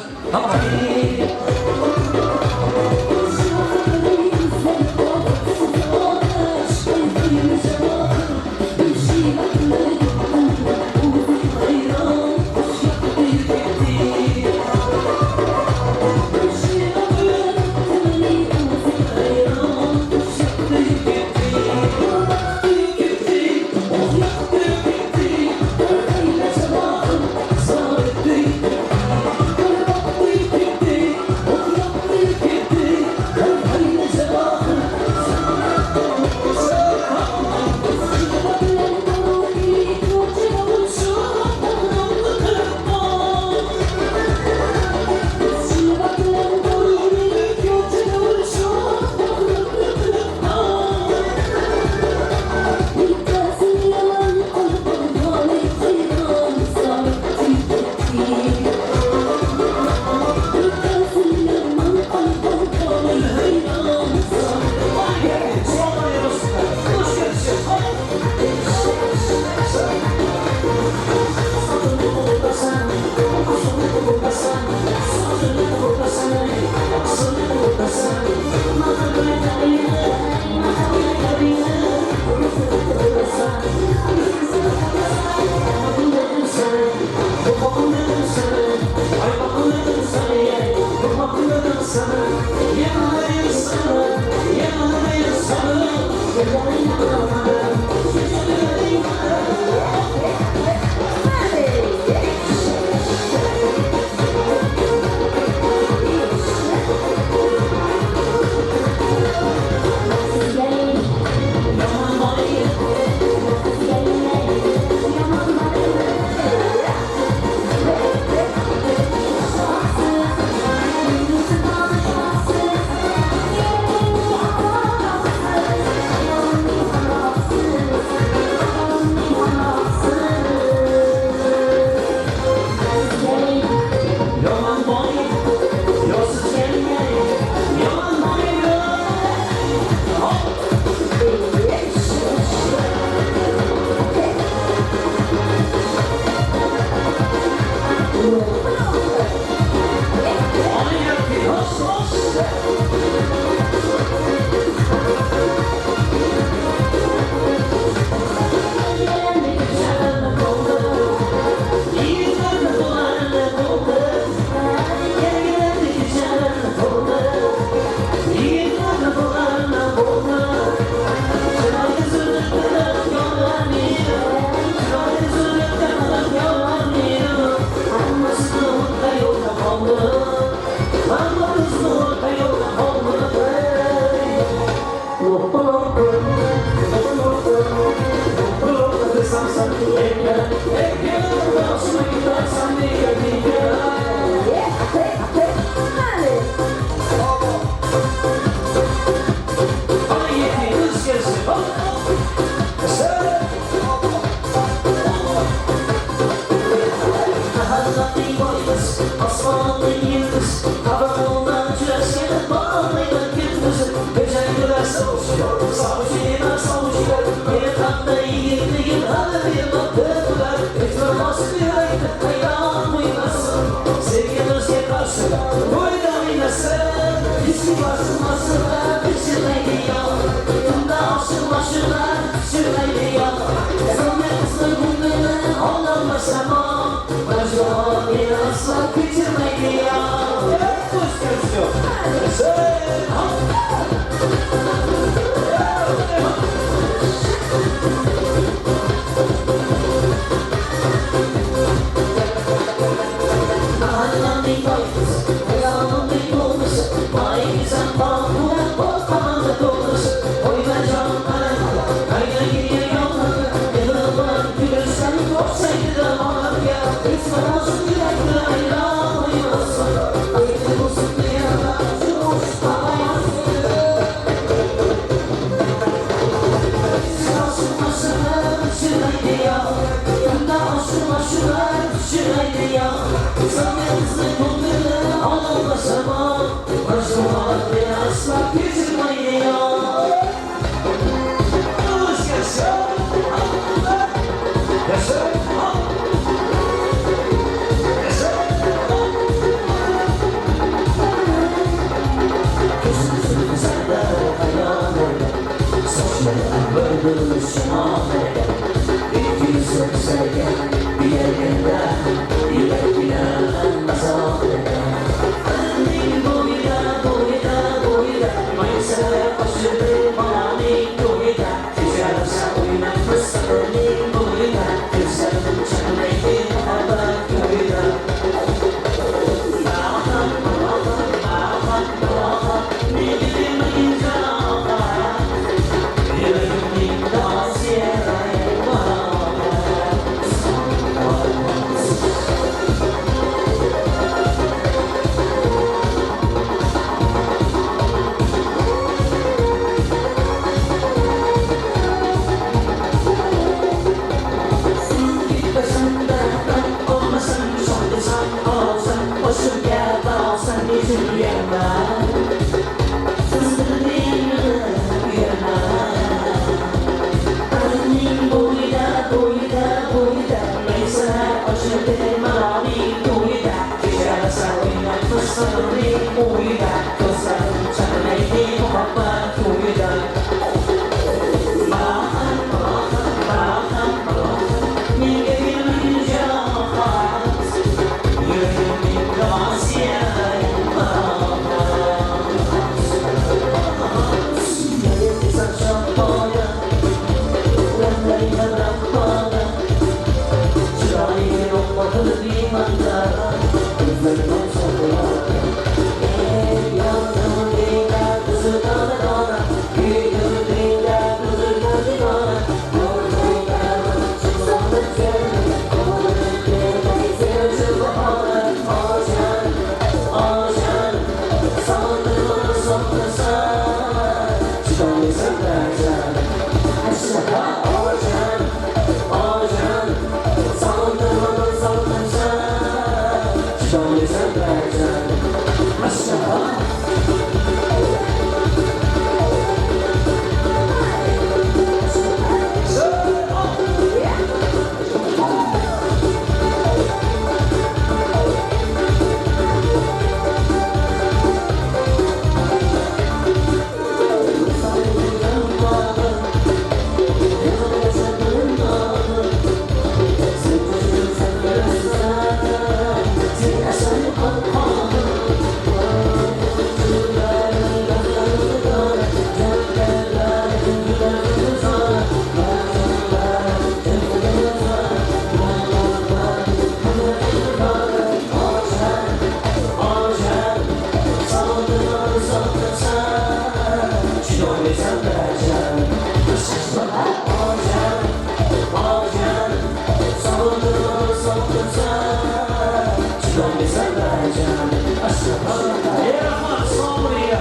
Speaker 3: Azerbaycan Aşrafada Ey Rahmat Somriya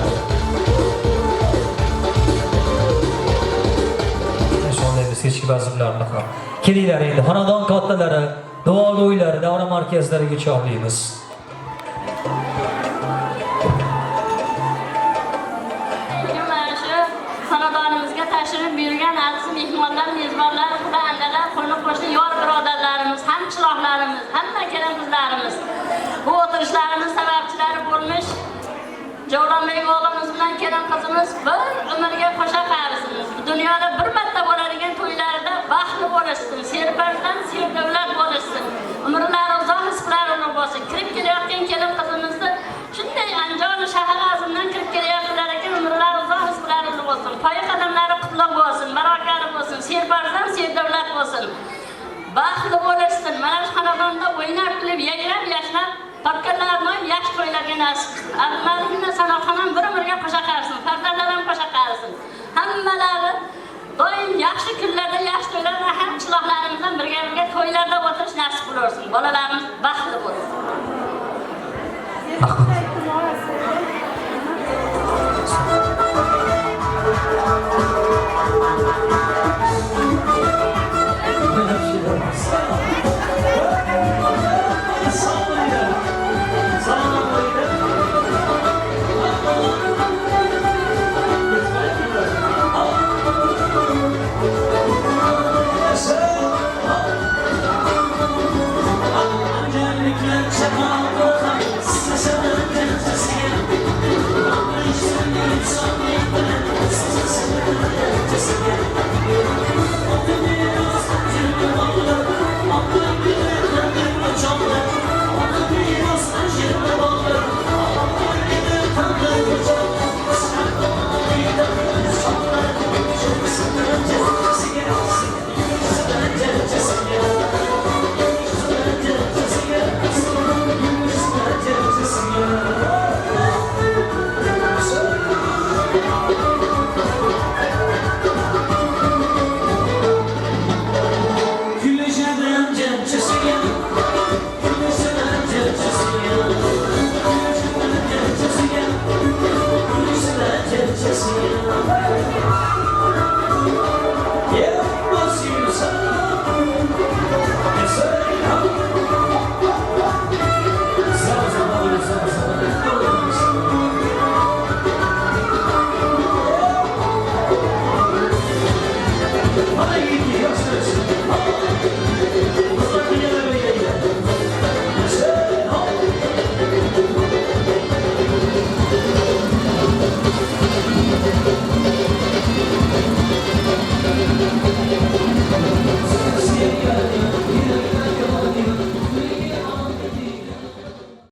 Speaker 3: Şonlaymiz keçki vazirlarını ham kelinglar endi xonadon kattalari duogo'ylari davra markazlariga chorlaymiz
Speaker 10: xonadonimizga tashrif buyurgan aziz mehmonlar, mezbonlar, xudoandalar, qo'ni-qo'shni, yor birodarlarimiz, hamchiroqlarimiz, hamma kelin-qizlarimiz bu o'tirishlarimiz sababchilari bo'lmish Javlonbek o'g'limiz bilan kelin-qizimiz bir umrga qo'sha qarsin. Dunyoda bir marta bo'ladigan to'ylarida baxtli bo'lishsin, serfarzand, serdavlat bo'lishsin. Umrlari uzoq, rizqlari ulug' bo'lsin. Kirib kelayotgan kelin-qizimizni shunday Andijon shahar azimdan kirib kelayotganlar ekan, umrlari uzoq, rizqlari ulug' bo'lsin. Poyi qadamlari qutlug' bo'lsin, barakali bo'lsin, serfarzand, serdavlat bo'lsin. Baxtli bo'lishsin. Mana shu xonadonda o'ynab, kulib, yayrab, yashnab topganlarni yaxshi to'ylarga nasib qilsin. Avvalgina Sanoqxonam bir umrga qo'sha qarsin, farzandlar ham qo'sha qarsin. Hammalari doim yaxshi kunlarda, yaxshi to'ylarda ham qishloqlarimizdan birga to'ylarda o'tirish nasib bo'lsin. Bolalarimiz baxtli bo'lsin.